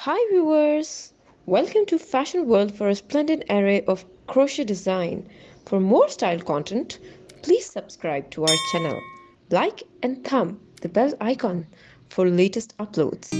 Hi viewers! Welcome to Fashion World for a splendid array of crochet design. For more style content, please subscribe to our channel. Like and thumb the bell icon for latest uploads.